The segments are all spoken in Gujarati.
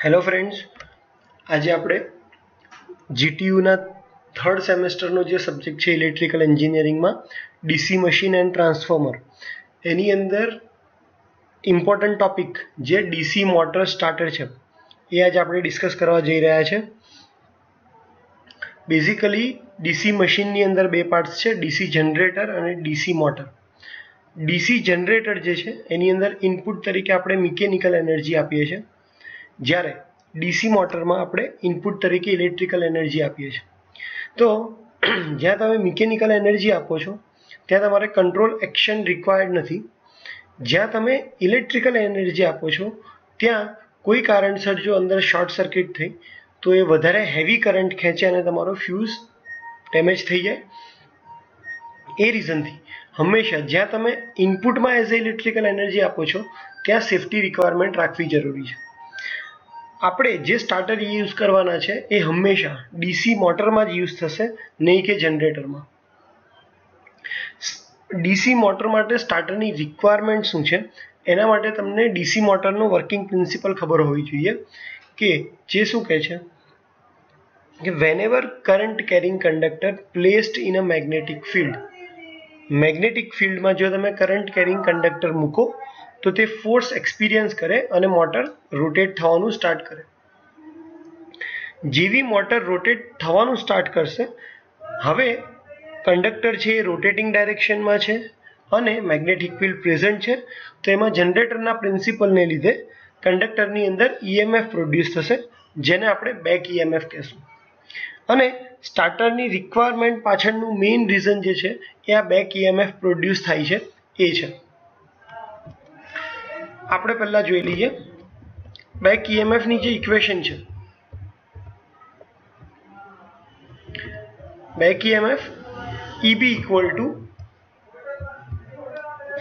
હેલો ફ્રેન્ડ્સ, આજે આપણે જીટીયુના થર્ડ સેમેસ્ટરનો જે સબ્જેક્ટ છે ઇલેક્ટ્રિકલ એન્જિનિયરિંગમાં ડીસી મશીન એન્ડ ટ્રાન્સફોર્મર, એની અંદર ઇમ્પોર્ટન્ટ ટોપિક જે ડીસી મોટર સ્ટાર્ટર છે એ આજે આપણે ડિસ્કસ કરવા જઈ રહ્યા છે. બેઝિકલી ડીસી મશીનની અંદર બે પાર્ટ્સ છે, ડીસી જનરેટર અને ડીસી મોટર. ડીસી જનરેટર જે છે એની અંદર ઇનપુટ તરીકે આપણે મિકેનિકલ એનર્જી આપીએ છીએ, જ્યારે ડીસી મોટરમાં આપણે ઇનપુટ તરીકે ઇલેક્ટ્રિકલ એનર્જી આપીએ છીએ. તો જ્યાં તમે મિકેનિકલ એનર્જી આપો છો ત્યાં તમારે કંટ્રોલ એક્શન રિક્વાયર્ડ નથી. જ્યાં તમે ઇલેક્ટ્રિકલ એનર્જી આપો છો ત્યાં કોઈ કારણસર જો અંદર શોર્ટ સર્કિટ થઈ તો એ વધારે હેવી કરંટ ખેંચે અને તમારો ફ્યુઝ ડેમેજ થઈ જાય. એ રીઝનથી હંમેશા જ્યાં તમે ઇનપુટમાં એઝ એ ઇલેક્ટ્રિકલ એનર્જી આપો છો ત્યાં સેફ્ટી રિક્વાયરમેન્ટ રાખવી જરૂરી છે. આપણે જે સ્ટાર્ટર યુઝ કરવાના છે એ હંમેશા ડીસી મોટરમાં જ યુઝ થશે, નહીં કે જનરેટરમાં. ડીસી મોટર માટે સ્ટાર્ટરની રિક્વાયરમેન્ટ શું છે એના માટે તમને ડીસી મોટરનો વર્કિંગ પ્રિન્સિપલ ખબર હોવી જોઈએ, કે જે શું કહે છે કે whenever current carrying conductor placed in a magnetic field, magnetic ફિલ્ડમાં જો તમે કરંટ કેરિંગ કંડક્ટર મૂકો તો તે ફોર્સ એક્સપિરિયન્સ કરે અને મોટર રોટેટ થવાનું સ્ટાર્ટ કરે. જેવી મોટર રોટેટ થવાનું સ્ટાર્ટ કરશે, હવે કંડક્ટર છે એ રોટેટિંગ ડાયરેક્શનમાં છે અને મેગ્નેટિક ફિલ્ડ પ્રેઝન્ટ છે, તો એમાં જનરેટરના પ્રિન્સિપલને લીધે કંડક્ટરની અંદર EMF પ્રોડ્યુસ થશે, જેને આપણે બેક EMF કહેશું. અને સ્ટાર્ટરની રિક્વાયરમેન્ટ પાછળનું મેઇન રીઝન જે છે એ આ બેક EMF પ્રોડ્યુસ થાય છે એ છે. આપણે પહેલા જોઈ લઈએ બેક EMF ની જે ઇક્વેશન છે. Back EMF EB equal to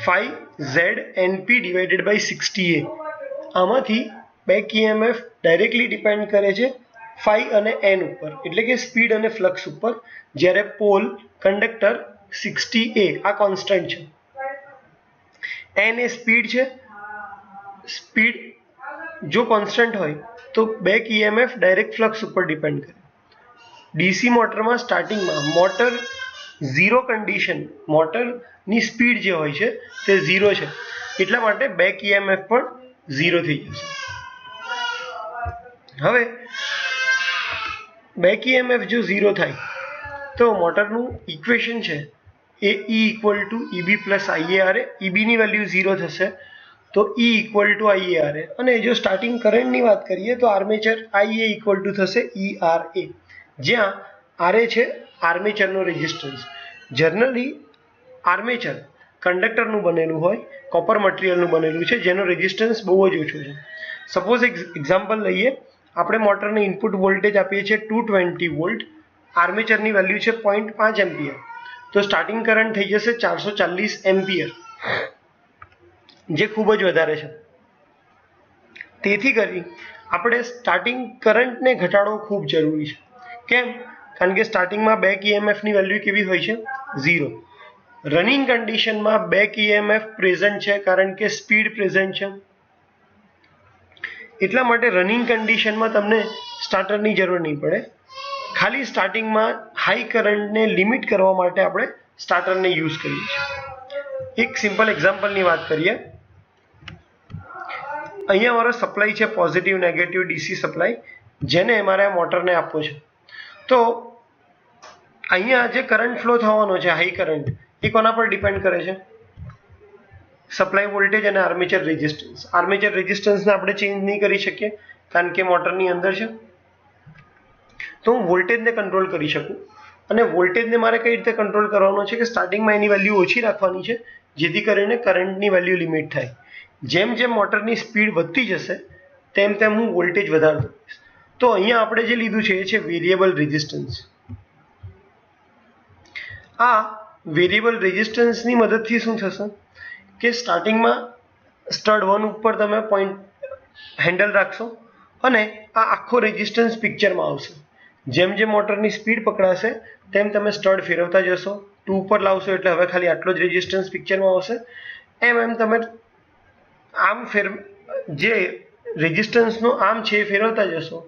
5ZNP divided by 60A. આમાંથી બેક EMF ડાયરેક્ટલી ડિપેન્ડ કરે છે phi અને n ઉપર, એટલે કે સ્પીડ અને ફ્લક્સ ઉપર, જ્યારે પોલ કંડક્ટર 60A આ કોન્સ્ટન્ટ છે. n એ સ્પીડ છે. સ્પીડ જો કોન્સ્ટન્ટ હોય તો બેક EMF ડાયરેક્ટ ફ્લક્સ ઉપર ડિપેન્ડ કરે. ડીસી મોટરમાં સ્ટાર્ટિંગમાં મોટર ઝીરો કન્ડિશન, મોટરની સ્પીડ જે હોય છે તે ઝીરો છે, એટલા માટે બેક EMF પણ ઝીરો થઈ જશે. હવે બેક EMF જો ઝીરો થાય તો મોટરનું ઇક્વેશન છે એ E equal to EB plus IARA, EBની વેલ્યુ ઝીરો થશે તો E ઇક્વલ ટુ IARA, અને જો સ્ટાર્ટિંગ કરંટની વાત કરીએ તો આર્મેચર IA ઇક્વલ ટુ થશે ERA, જ્યાં RA છે આર્મેચરનો રેઝિસ્ટન્સ. જનરલી આર્મેચર કંડક્ટરનું બનેલું હોય, કોપર મટીરિયલનું બનેલું છે, જેનો રેઝિસ્ટન્સ બહુ જ ઓછો છે. સપોઝ એક્ઝામ્પલ લઈએ, આપણે મોટરને ઇનપુટ વોલ્ટેજ આપીએ છીએ 220 વોલ્ટ, આર્મેચરની વેલ્યુ છે 0.5 એમ્પિયર, તો સ્ટાર્ટિંગ કરંટ થઈ જશે 440 એમ્પિયર, જે ખૂબ જ વધારે છે. તેથી કરી આપણે સ્ટાર્ટિંગ કરંટને ઘટાડવો ખૂબ જરૂરી છે. કેમ? કારણ કે સ્ટાર્ટિંગમાં બેક EMF ની વેલ્યુ કેવી હોય છે? ઝીરો. રનિંગ કન્ડિશનમાં બેક EMF પ્રેઝન્ટ છે કારણ કે સ્પીડ પ્રેઝન્ટ છે, એટલા માટે રનિંગ કન્ડિશનમાં તમને સ્ટાર્ટરની જરૂર નહીં પડે. ખાલી સ્ટાર્ટિંગમાં હાઈ કરંટને લિમિટ કરવા માટે આપણે સ્ટાર્ટરને યુઝ કરીએ છીએ. એક સિમ્પલ એક્ઝામ્પલની વાત કરીએ. અહીંયા મારો સપ્લાય છે પોઝિટિવ નેગેટિવ ડીસી સપ્લાય, જેને મારે મોટરને આપવો છે. તો અહીંયા જે કરંટ ફ્લો થવાનો છે હાઈ કરંટ, એ કોના પર ડિપેન્ડ કરે છે? સપ્લાય વોલ્ટેજ અને આર્મેચર રેઝિસ્ટન્સ. આર્મેચર રેઝિસ્ટન્સને આપણે ચેન્જ નહીં કરી શકીએ કારણ કે મોટરની અંદર છે. તો હું વોલ્ટેજને કંટ્રોલ કરી શકું, અને વોલ્ટેજને મારે કઈ રીતે કંટ્રોલ કરવાનો છે કે સ્ટાર્ટિંગમાં એની વેલ્યુ ઓછી રાખવાની છે, જેથી કરીને કરંટની વેલ્યુ લિમિટ થાય. જેમ જેમ મોટરની સ્પીડ વધતી જશે તેમ તેમ હું વોલ્ટેજ વધારતો જઈશ. તો અહીંયા આપણે જે લીધું છે એ છે વેરિયેબલ રેઝિસ્ટન્સ. આ વેરિયેબલ રેઝિસ્ટન્સની મદદથી શું થશે કે સ્ટાર્ટિંગમાં સ્ટડ 1 ઉપર તમે પોઈન્ટ હેન્ડલ રાખશો અને આ આખો રેઝિસ્ટન્સ પિક્ચરમાં આવશે. જેમ જેમ મોટરની સ્પીડ પકડાશે તેમ તમે સ્ટડ ફેરવતા જશો, 2 ઉપર લાવશો એટલે હવે ખાલી આટલો જ રેઝિસ્ટન્સ પિક્ચરમાં આવશે. એમ એમ તમે આમ જે રેઝિસ્ટન્સનો આમ છે એ ફેરવતા જશો,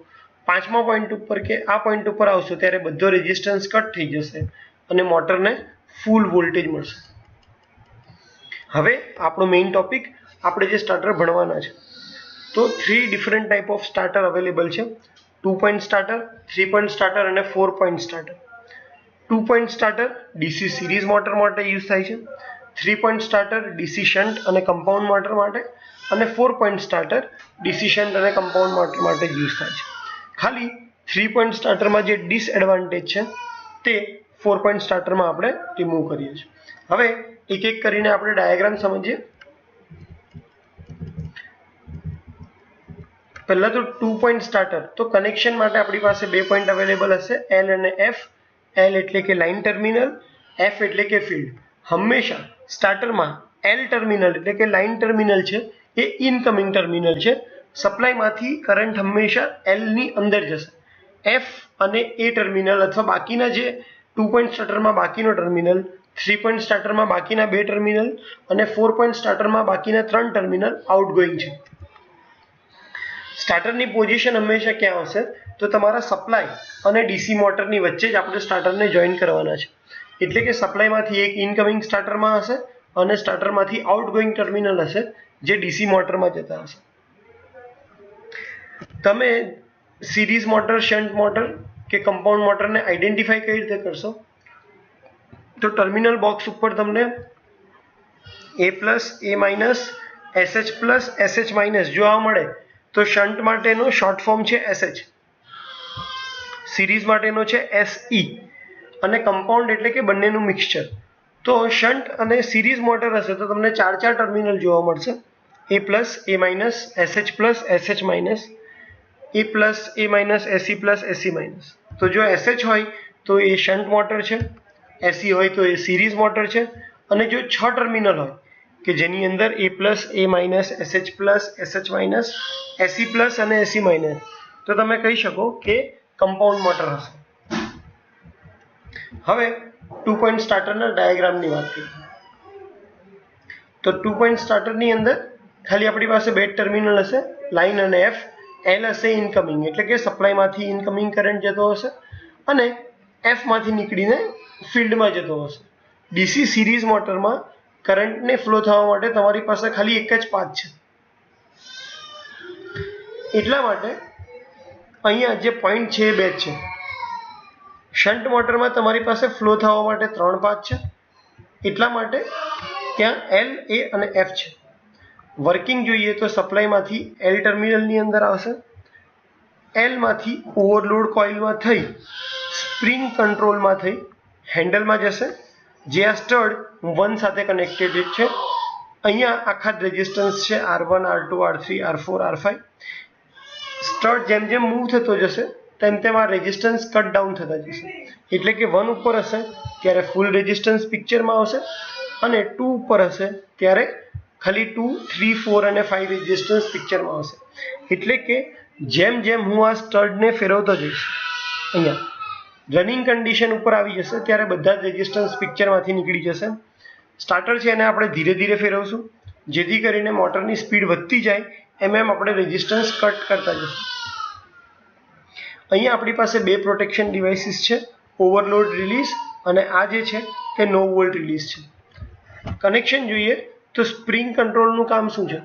5મા પોઈન્ટ ઉપર કે આ પોઈન્ટ ઉપર આવશો ત્યારે બધો રેઝિસ્ટન્સ કટ થઈ જશે અને મોટરને ફૂલ વોલ્ટેજ મળશે. હવે આપણો મેઇન ટોપિક, આપણે જે સ્ટાર્ટર ભણવાના છે. તો 3 different type of starter available છે. 2 પોઈન્ટ સ્ટાર્ટર, 3 પોઈન્ટ સ્ટાર્ટર અને 4 point starter. 2 point starter DC series motor માટે યુઝ થાય છે. 3 પોઈન્ટ સ્ટાર્ટર DC શન્ટ અને કમ્પાઉન્ડ મોટર માટે, અને 4 પોઈન્ટ સ્ટાર્ટર DC શન્ટ અને કમ્પાઉન્ડ મોટર માટે યુઝ થાય છે. ખાલી 3 પોઈન્ટ સ્ટાર્ટરમાં જે ડિસએડવાન્ટેજ છે તે 4 પોઈન્ટ સ્ટાર્ટરમાં આપણે રિમૂવ કરીએ છીએ. હવે એક એક કરીને આપણે ડાયાગ્રામ સમજીએ. પહેલા તો 2 પોઈન્ટ સ્ટાર્ટર, તો કનેક્શન માટે આપણી પાસે 2 પોઈન્ટ અવેલેબલ હશે, L અને F. L એટલે કે લાઇન ટર્મિનલ, F એટલે કે ફિલ્ડ. હંમેશા સ્ટાર્ટરમાં L ટર્મિનલ એટલે કે લાઇન ટર્મિનલ છે એ ઇનકમિંગ ટર્મિનલ છે. સપ્લાયમાંથી કરંટ હંમેશા L ની અંદર જશે. F અને A ટર્મિનલ અથવા બાકીના જે 2 પોઈન્ટ સ્ટાર્ટરમાં બાકીનો ટર્મિનલ, 3 પોઈન્ટ સ્ટાર્ટરમાં બાકીના 2 ટર્મિનલ અને 4 પોઈન્ટ સ્ટાર્ટરમાં બાકીના 3 ટર્મિનલ આઉટગોઈંગ છે. સ્ટાર્ટરની પોઝિશન હંમેશા ક્યાં હશે? તો તમારા સપ્લાય અને DC મોટરની વચ્ચે જ આપણે સ્ટાર્ટરને જોઈન કરવાના છે. એટલે કે સપ્લાયમાંથી એક ઇનકમિંગ સ્ટાર્ટરમાં હશે અને સ્ટાર્ટરમાંથી આઉટગોઈંગ ટર્મિનલ હશે જે DC મોટરમાં જતા હશે. તમે સિરીઝ મોટર, શન્ટ મોટર કે કમ્પાઉન્ડ મોટરને આઈડેન્ટિફાઈ કઈ રીતે કરશો? તો ટર્મિનલ બોક્સ ઉપર તમને A+, A-, SH+, SH- જોવા મળે તો શન્ટ માટેનો શોર્ટ ફોર્મ છે SH, સિરીઝ માટેનો છે SE અને કમ્પાઉન્ડ એટલે કે બંનેનું મિક્સચર. તો શન્ટ અને સિરીઝ મોટર હશે તો તમને 4 ટર્મિનલ જોવા મળશે, A+, A-, SH+, SH-, A+, A-, SE+, SE-. તો જો SH હોય તો એ શન્ટ મોટર છે, SE હોય તો એ સિરીઝ મોટર છે, અને જો 6 ટર્મિનલ હોય કે જેની અંદર A+, A-, SH+, SH-, SE+ અને SE-, તો તમે કહી શકો કે કમ્પાઉન્ડ મોટર હશે. હવે 2 પોઈન્ટ સ્ટાર્ટરના ડાયાગ્રામની વાત કરીએ. તો 2 પોઈન્ટ સ્ટાર્ટરની અંદર ખાલી આપણી પાસે 2 ટર્મિનલ હશે, લાઇન અને F. L હશે ઇનકમિંગ એટલે કે સપ્લાયમાંથી ઇનકમિંગ કરંટ જતો હશે અને F માંથી નીકળીને ફિલ્ડમાં જતો હશે. DC સિરીઝ મોટરમાં કરંટને ફ્લો થવા માટે તમારી પાસે ખાલી એક જ પાથ છે. એટલા માટે અહીંયા જે પોઈન્ટ છે એ 2 છે. શન્ટ મોટરમાં તમારી પાસે ફ્લો થવા માટે 3 પાથ છે. એટલા માટે ત્યાં L, A અને F છે. વર્કિંગ જોઈએ તો સપ્લાયમાંથી L ટર્મિનલની અંદર આવશે, L માંથી ઓવરલોડ કોઇલમાં થઈ સ્પ્રિંગ કંટ્રોલમાં થઈ હેન્ડલમાં જશે, જે આ સ્ટડ 1 સાથે કનેક્ટેડ છે. અહીંયા આખા રેઝિસ્ટન્સ છે R1, R2, R3, R4, R5. Stud જેમ જેમ મૂવ થતો જશે તેમ તેમ આ રેઝિસ્ટન્સ કટ ડાઉન થતા જશે. એટલે કે 1 ઉપર હશે ત્યારે ફૂલ રેઝિસ્ટન્સ પિક્ચરમાં આવશે અને 2 ઉપર હશે ત્યારે ખાલી 2, 3, 4 અને 5 રેઝિસ્ટન્સ પિક્ચરમાં આવશે. એટલે કે જેમ જેમ હું આ સ્ટડને ફેરવતો જઈશ અહીંયા રનિંગ કન્ડિશન ઉપર આવી જશે ત્યારે બધા જ રેઝિસ્ટન્સ પિક્ચરમાંથી નીકળી જશે. સ્ટાર્ટર છે એને આપણે ધીરે ધીરે ફેરવશું જેથી કરીને મોટરની સ્પીડ વધતી જાય એમ આપણે રેઝિસ્ટન્સ કટ કરતા જશું. અહીંયા આપણી પાસે 2 પ્રોટેક્શન ડિવાઇસીસ છે, ઓવરલોડ રિલીઝ અને આ જે છે તે નો વોલ્ટ રિલીઝ છે. કનેક્શન જોઈએ તો સ્પ્રિંગ કંટ્રોલનું કામ શું છે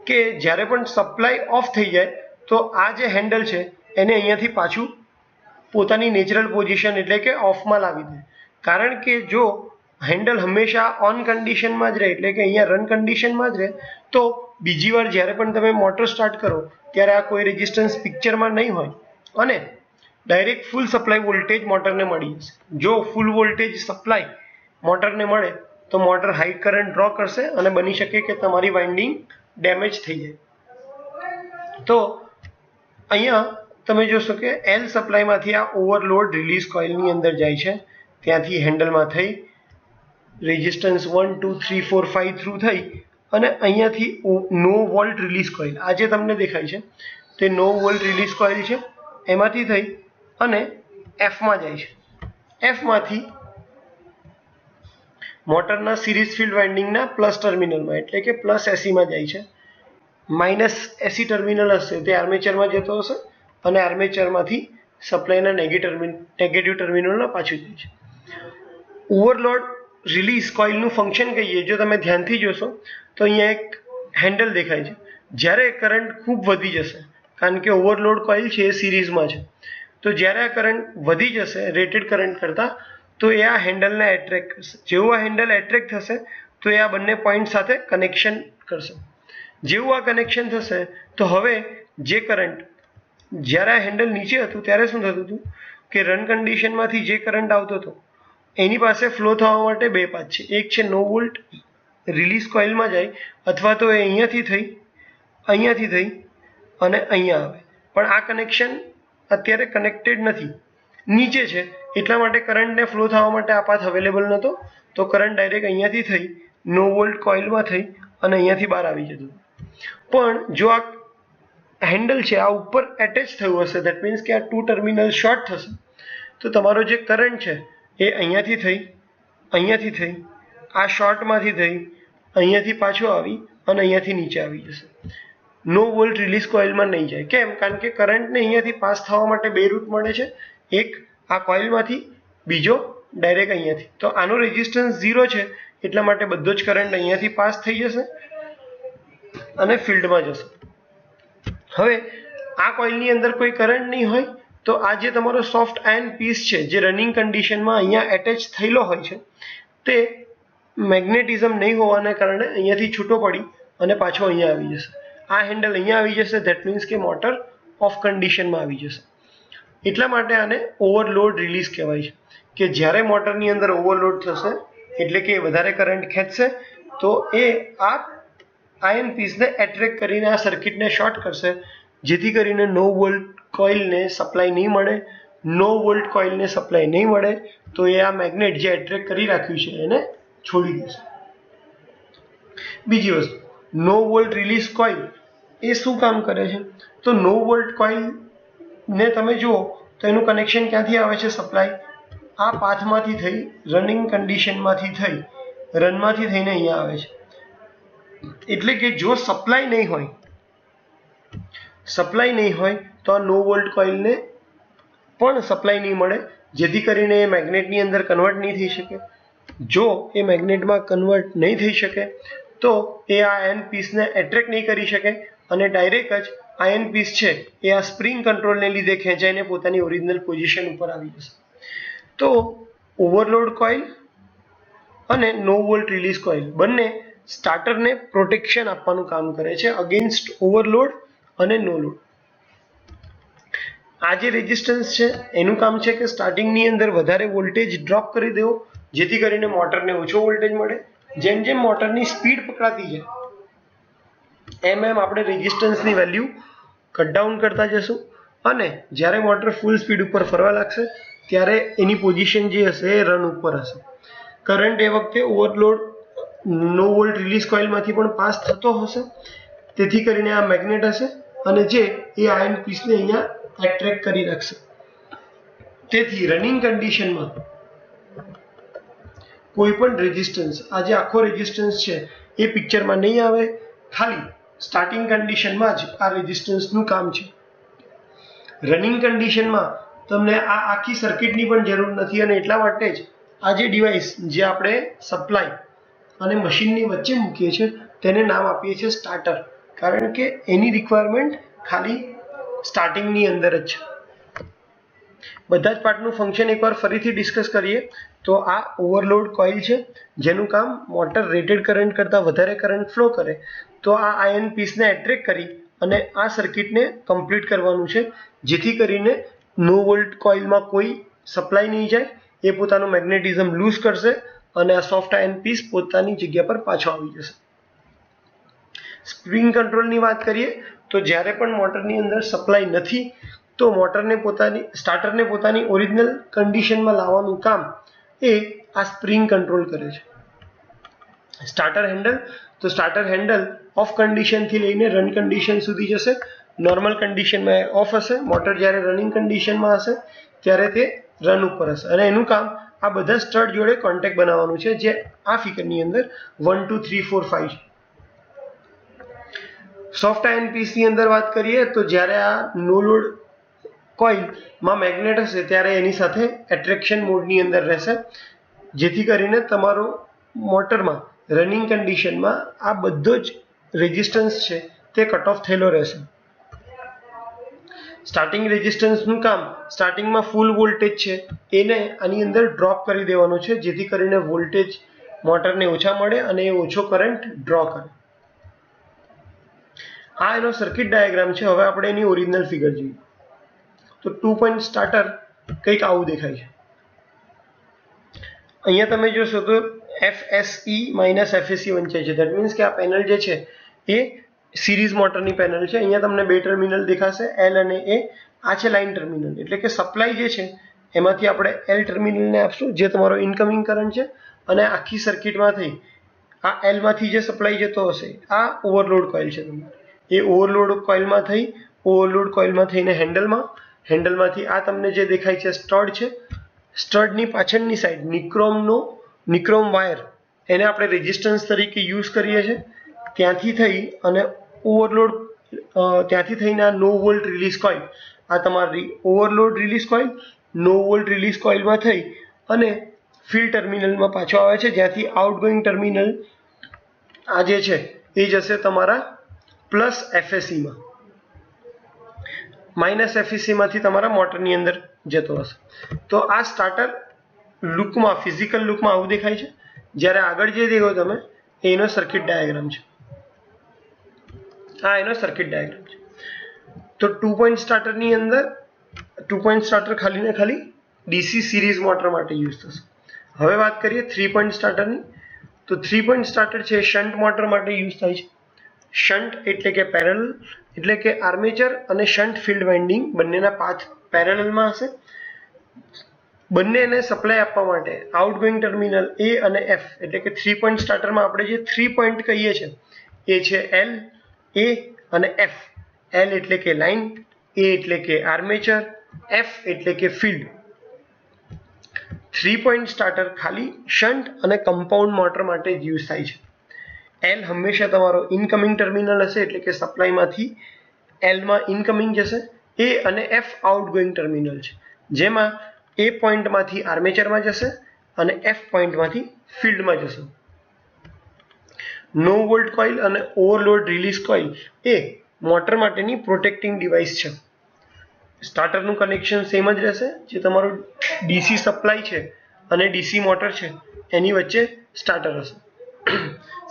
કે જ્યારે પણ સપ્લાય ઓફ થઈ જાય તો આ જે હેન્ડલ છે એને અહીંયાથી પાછું પોતાની નેચરલ પોઝિશન એટલે કે ઓફમાં લાવી દે. કારણ કે જો હેન્ડલ હંમેશા ઓન કન્ડિશનમાં જ રહે એટલે કે અહીંયા રન કન્ડિશનમાં જ રહે તો બીજી વાર જ્યારે પણ તમે મોટર સ્ટાર્ટ કરો ત્યારે આ કોઈ રેઝિસ્ટન્સ પિક્ચરમાં નહીં હોય અને ડાયરેક્ટ ફૂલ સપ્લાય વોલ્ટેજ મોટરને મળી જશે. જો ફૂલ વોલ્ટેજ સપ્લાય મોટરને મળે તો મોટર હાઈ કરંટ ડ્રો કરશે અને બની શકે કે તમારી વાઇન્ડિંગ ડેમેજ થઈ જાય. તો અહીંયા તમે જોશો કે L સપ્લાયમાંથી આ ઓવરલોડ રિલીઝ કોઇલની અંદર જાય છે, ત્યાંથી હેન્ડલમાં થઈ રેઝિસ્ટન્સ 1, 2, 3, 4, 5 થ્રુ થઈ અને અહીંયાથી નો વોલ્ટ રિલીઝ કોઇલ આ જે તમને દેખાય છે તે નો વોલ્ટ રિલીઝ કોઇલ છે, એમાંથી થઈ અને Fમાં જાય છે. Fમાંથી મોટરના સિરીઝ ફિલ્ડ વાઇન્ડિંગના પ્લસ ટર્મિનલમાં એટલે કે પ્લસ SE માં જાય છે. માઇનસ એસી ટર્મિનલ હશે તે આર્મેચરમાં જતો હશે અને આર્મેચરમાંથી સપ્લાયના નેગેટિવ ટર્મિનલમાં પાછું જાય છે. ઓવરલોડ રિલીઝ કોઇલનું ફંક્શન કહીએ, જો તમે ધ્યાનથી જોશો તો અહીંયા એક હેન્ડલ દેખાય છે. જ્યારે કરંટ ખૂબ વધી જશે, કારણ કે ઓવરલોડ કોઇલ છે એ સિરીઝમાં છે, તો જ્યારે આ કરંટ વધી જશે રેટેડ કરંટ કરતાં, તો એ આ હેન્ડલને એટ્રેક્ટ કરશે. જેવું આ હેન્ડલ એટ્રેક્ટ થશે તો એ આ બંને પોઈન્ટ સાથે કનેક્શન કરશે. જેવું આ કનેક્શન થશે તો હવે જે કરંટ જ્યારે આ હેન્ડલ નીચે હતું ત્યારે શું થતું હતું કે રન કન્ડિશનમાંથી જે કરંટ આવતો હતો એની પાસે ફ્લો થવા માટે બે પાથ છે. એક છે નો વોલ્ટ રિલીઝ કોઇલમાં જાય, અથવા તો એ અહીંયાથી થઈ અને અહીંયા આવે. પણ આ કનેક્શન અત્યારે કનેક્ટેડ નથી, નીચે છે, એટલા માટે કરંટને ફ્લો થવા માટે આ પાથ અવેલેબલ નહોતો. તો કરંટ ડાયરેક્ટ અહીંયાથી થઈ નો વોલ્ટ કોઇલમાં થઈ અને અહીંયાથી બહાર આવી જતું. પણ જો આ હેન્ડલ છે આ ઉપર એટેચ થયું હશે, દેટ મીન્સ કે આ ટુ ટર્મિનલ શોર્ટ થશે, તો તમારો જે કરંટ છે એ અહીંયાથી થઈ આ શોર્ટમાંથી થઈ અહીંયાથી પાછો આવી અને અહીંયાથી નીચે આવી જશે. નો વોલ્ટ રિલીઝ કોઇલમાં નહીં જાય. કેમ? કારણ કે કરંટને અહીંયાથી પાસ થવા માટે બે રૂટ મળે છે, એક આ કોઇલમાંથી, બીજો ડાયરેક્ટ અહીંયાથી. તો આનો રેઝિસ્ટન્સ 0 છે, એટલા માટે બધો જ કરંટ અહીંયાથી પાસ થઈ જશે અને ફિલ્ડમાં જશે. હવે આ કોઇલની અંદર કોઈ કરંટ નહીં હોય તો આ જે તમારો સોફ્ટ આયર્ન પીસ છે જે રનિંગ કન્ડિશનમાં અહીંયા એટેચ થયેલો હોય છે, તે મેગ્નેટિઝમ નહીં હોવાને કારણે અહીંયાથી છૂટો પડી અને પાછો અહીંયા આવી જશે. આ હેન્ડલ અહીંયા આવી જશે, ધેટ મીન્સ કે મોટર ઓફ કન્ડિશનમાં આવી જશે. એટલા માટે આને ઓવરલોડ રિલીઝ કહેવાય છે, કે જ્યારે મોટરની અંદર ઓવરલોડ થશે એટલે કે વધારે કરંટ ખેંચશે તો એ આ આયર્ન પીસને એટ્રેક્ટ કરીને આ સર્કિટને શોર્ટ કરશે, જેથી કરીને નો વોલ્ટ કોઇલને સપ્લાય નહીં મળે. નો વોલ્ટ કોઇલને સપ્લાય નહીં મળે તો એ આ મેગ્નેટ જે એટ્રેક્ટ કરી રાખ્યું છે એને છોડી દેશે. બીજી વસ્તુ, નો વોલ્ટ રિલીઝ કોઇલ એ શું કામ કરે છે? તો નો વોલ્ટ કોઇલને તમે જુઓ તો એનું કનેક્શન ક્યાંથી આવે છે? સપ્લાય આ પાથમાંથી થઈ રનિંગ કન્ડિશનમાંથી થઈ રનમાંથી થઈને અહીંયા આવે છે. એટલે કે જો સપ્લાય નહીં હોય તો આ નો વોલ્ટ કોઇલને પણ સપ્લાય નહીં મળે, જેથી કરીને એ મેગ્નેટની અંદર કન્વર્ટ નહીં થઈ શકે. જો એ મેગ્નેટમાં કન્વર્ટ નહીં થઈ શકે તો એ આ આયર્ન પીસને એટ્રેક્ટ નહીં કરી શકે અને ડાયરેક્ટ જ આયર્ન પીસ છે એ આ સ્પ્રિંગ કંટ્રોલને લીધે ખેંચાઈને પોતાની ઓરિજિનલ પોઝિશન ઉપર આવી જશે. તો ઓવરલોડ કોઇલ અને નો વોલ્ટ રિલીઝ કોઇલ બંને સ્ટાર્ટરને પ્રોટેક્શન આપવાનું કામ કરે છે અગેન્સ્ટ ઓવરલોડ અને નો લોડ. આ જે રેઝિસ્ટન્સ છે એનું કામ છે કે સ્ટાર્ટિંગની અંદર વધારે વોલ્ટેજ ડ્રોપ કરી દેવો, જેથી કરીને મોટરને ઓછો વોલ્ટેજ મળે. જેમ જેમ મોટરની સ્પીડ પકડાતી જાય એમ આપણે રેઝિસ્ટન્સની વેલ્યુ કટ ડાઉન કરતા જશું, અને જ્યારે મોટર ફૂલ સ્પીડ ઉપર ફરવા લાગશે ત્યારે એની પોઝિશન જે હશે એ રન ઉપર હશે. કરંટ એ વખતે ઓવરલોડ નો વોલ્ટ રિલીઝ કોઇલમાંથી પણ પાસ થતો હશે, તેથી કરીને આ મેગ્નેટ હશે અને જે એ આયર્ન પીસને અહીંયા એટ્રેક્ટ કરી રાખશે. તેથી રનિંગ કન્ડિશનમાં કોઈ પણ રેઝિસ્ટન્સ, આ જે આખો રેઝિસ્ટન્સ છે એ પિક્ચરમાં નહીં આવે, ખાલી સ્ટાર્ટિંગ કન્ડિશનમાં જ આ રેઝિસ્ટન્સનું કામ છે. રનિંગ કન્ડિશનમાં તમને આ આખી સર્કિટની પણ જરૂર નથી, અને એટલા માટે જ આ જે ડિવાઇસ જે આપણે સપ્લાય અને મશીનની વચ્ચે મૂકીએ છીએ તેને નામ આપીએ છીએ સ્ટાર્ટર, કારણ કે એની રિક્વાયરમેન્ટ ખાલી સ્ટાર્ટિંગની અંદર જ છે. બધા જ પાર્ટનું ફંક્શન એકવાર ફરીથી ડિસ્કસ કરીએ તો આ ઓવરલોડ કોઇલ છે જેનું કામ મોટર રેટેડ કરંટ કરતાં વધારે કરંટ ફ્લો કરે તો આ આયર્ન પીસને એટ્રેક્ટ કરી અને આ સર્કિટને કમ્પ્લીટ કરવાનું છે, જેથી કરીને નો વોલ્ટ કોઇલમાં કોઈ સપ્લાય નહીં જાય, એ પોતાનું મેગ્નેટિઝમ લૂઝ કરશે અને આ સોફ્ટ આયર્ન પીસ પોતાની જગ્યા પર પાછો આવી જશે. સ્પ્રિંગ કંટ્રોલની વાત કરીએ તો જ્યારે પણ મોટરની અંદર સપ્લાય નથી તો સ્ટાર્ટરને પોતાની ઓરિજિનલ કન્ડિશનમાં લાવવાનું કામ એ આ સ્પ્રિંગ કંટ્રોલ કરે છે. સ્ટાર્ટર હેન્ડલ ઓફ કન્ડિશનથી લઈને રન કન્ડિશન સુધી જશે. નોર્મલ કન્ડિશનમાં ઓફ હશે, મોટર જ્યારે રનિંગ કન્ડિશનમાં હશે ત્યારે તે રન ઉપર હશે, અને એનું કામ આ બધા સ્ટડ જોડે કોન્ટેક્ટ બનાવવાનું છે, જે આ ફિગરની અંદર 1 2 3 4 5 છે. સોફ્ટ આયન પીસની અંદર વાત કરીએ તો જ્યારે આ નો લોડ કોઇલમાં મેગ્નેટ હશે ત્યારે એની સાથે એટ્રેક્શન મોડની અંદર રહેશે, જેથી કરીને તમારો મોટરમાં રનિંગ કન્ડિશનમાં આ બધો જ રેઝિસ્ટન્સ છે તે કટ ઓફ થયેલો રહેશે. સ્ટાર્ટિંગ રેઝિસ્ટન્સનું કામ સ્ટાર્ટિંગમાં ફૂલ વોલ્ટેજ છે એને આની અંદર ડ્રોપ કરી દેવાનો છે, જેથી કરીને વોલ્ટેજ મોટરને ઓછા મળે અને એ ઓછો કરંટ ડ્રો કરે. આ એનો સર્કિટ ડાયાગ્રામ છે. હવે આપણે એની ઓરિજિનલ ફિગર જોઈએ તો 2 પોઈન્ટ સ્ટાર્ટર કંઈક આવું દેખાય છે. અહીંયા તમે જોશો તો FSE માઇનસ FSE વંચાય છે. દેટ મીન્સ કે આ પેનલ જે છે એ સિરીઝ મોટરની પેનલ છે. અહીંયા તમને બે ટર્મિનલ દેખાશે, L અને A. આ છે લાઇન ટર્મિનલ, એટલે કે સપ્લાય જે છે એમાંથી આપણે L ટર્મિનલને આપશું જે તમારો ઇનકમિંગ કરંટ છે, અને આખી સર્કિટમાંથી આ L માંથી જે સપ્લાય જતો હશે આ ઓવરલોડ કોઇલ છે તમારે. એ ઓવરલોડ કોઇલમાં થઈને હેન્ડલમાંથી આ તમને જે દેખાય છે સ્ટડ છે. સ્ટડની પાછળની સાઈડ નિક્રોમ વાયર એને આપણે રેઝિસ્ટન્સ તરીકે યુઝ કરીએ છીએ. ત્યાંથી થઈને આ નો વોલ્ટ રિલીઝ કોઇલ, આ તમારી ઓવરલોડ રિલીઝ કોઇલ નો વોલ્ટ રિલીઝ કોઇલમાં થઈ અને ફિલ્ડ ટર્મિનલમાં પાછો આવે છે, જ્યાંથી આઉટગોઈંગ ટર્મિનલ આ જે છે એ જશે તમારા પ્લસ FSEમાં, માઇનસ FSEમાંથી તમારા મોટરની અંદર જતો હશે. તો આ સ્ટાર્ટર લુકમાં ફિઝિકલ લુકમાં આવું દેખાય છે. જ્યારે આગળ જે દેખો તમે એનો સર્કિટ ડાયાગ્રામ છે. આ એનો સર્કિટ ડાયાગ્રામ છે. તો 2 પોઈન્ટ સ્ટાર્ટરની અંદર 2 પોઈન્ટ સ્ટાર્ટર ખાલી ને ખાલી DC સિરીઝ મોટર માટે યુઝ થશે. હવે વાત કરીએ 3 પોઈન્ટ સ્ટાર્ટરની. તો 3 પોઈન્ટ સ્ટાર્ટર છે શન્ટ મોટર માટે યુઝ થાય છે. શન્ટ એટલે કે પેરેલલ, એટલે કે આર્મેચર અને શન્ટ ફિલ્ડ વાઇન્ડિંગ બંનેના પાથ પેરેલલમાં હશે. બંનેને સપ્લાય આપવા માટે આઉટગોઈંગ ટર્મિનલ A અને F, એટલે કે 3 પોઈન્ટ સ્ટાર્ટરમાં આપણે જે 3 પોઈન્ટ કહીએ છીએ એ છે L, A અને F. L એટલે કે લાઇન, A એટલે કે આર્મેચર, F એટલે કે ફિલ્ડ. 3 પોઈન્ટ સ્ટાર્ટર ખાલી શન્ટ અને કમ્પાઉન્ડ મોટર માટે જ યુઝ થાય છે. L હંમેશા તમારો ઇનકમિંગ ટર્મિનલ હશે, એટલે કે સપ્લાયમાંથી Lમાં ઇનકમિંગ જશે. A અને F આઉટગોઈંગ ટર્મિનલ છે, જેમાં A પોઈન્ટમાંથી આર્મેચરમાં જશે અને F પોઈન્ટમાંથી ફિલ્ડમાં જશે. નો વોલ્ટ કોઇલ અને ઓવરલોડ રિલીઝ કોઇલ એ મોટર માટેની પ્રોટેક્ટિંગ ડિવાઇસ છે. સ્ટાર્ટરનું કનેક્શન સેમ જ રહેશે, જે તમારું DC સપ્લાય છે અને DC મોટર છે એની વચ્ચે સ્ટાર્ટર હશે.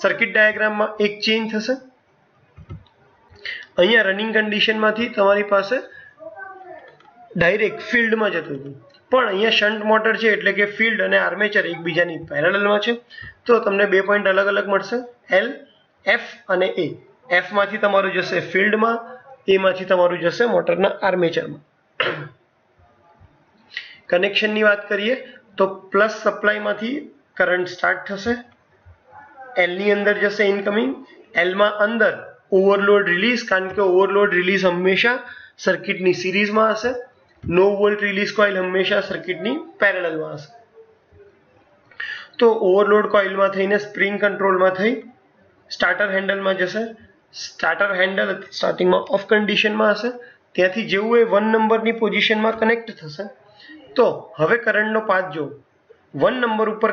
સર્કિટ ડાયાગ્રામમાં એક ચેન્જ થશે. અહીંયા રનિંગ કન્ડિશનમાંથી તમારી પાસે ડાયરેક્ટ ફિલ્ડમાં જતું હતું, પણ અહીંયા શન્ટ મોટર છે એટલે કે ફિલ્ડ અને આર્મેચર એકબીજાની પેરેલલમાં છે. તો તમને બે પોઈન્ટ અલગ અલગ મળશે, L, F અને A. F માંથી તમારું જશે ફિલ્ડમાં, A માંથી તમારું જશે મોટરના આર્મેચરમાં. કનેક્શનની વાત કરીએ તો પ્લસ સપ્લાયમાંથી કરંટ સ્ટાર્ટ થશે, L ની અંદર જશે ઇનકમિંગ, L માં અંદર ઓવરલોડ રિલીઝ, કારણ કે ઓવરલોડ રિલીઝ હંમેશા સર્કિટની સિરીઝમાં હશે. નો વોલ્ટ રિલીઝ કોઇલ હંમેશા સર્કિટની પેરેલલમાં હશે. તો ઓવરલોડ કોઇલમાં થઈને સ્પ્રિંગ કંટ્રોલમાં થઈ સ્ટાર્ટર હેન્ડલમાં જશે. સ્ટાર્ટર હેન્ડલ સ્ટાર્ટિંગમાં ઓફ કન્ડિશનમાં હશે, ત્યાંથી જેવું એ 1 નંબરની પોઝિશનમાં કનેક્ટ થશે. તો હવે કરંટનો પાથ જો 1 નંબર ઉપર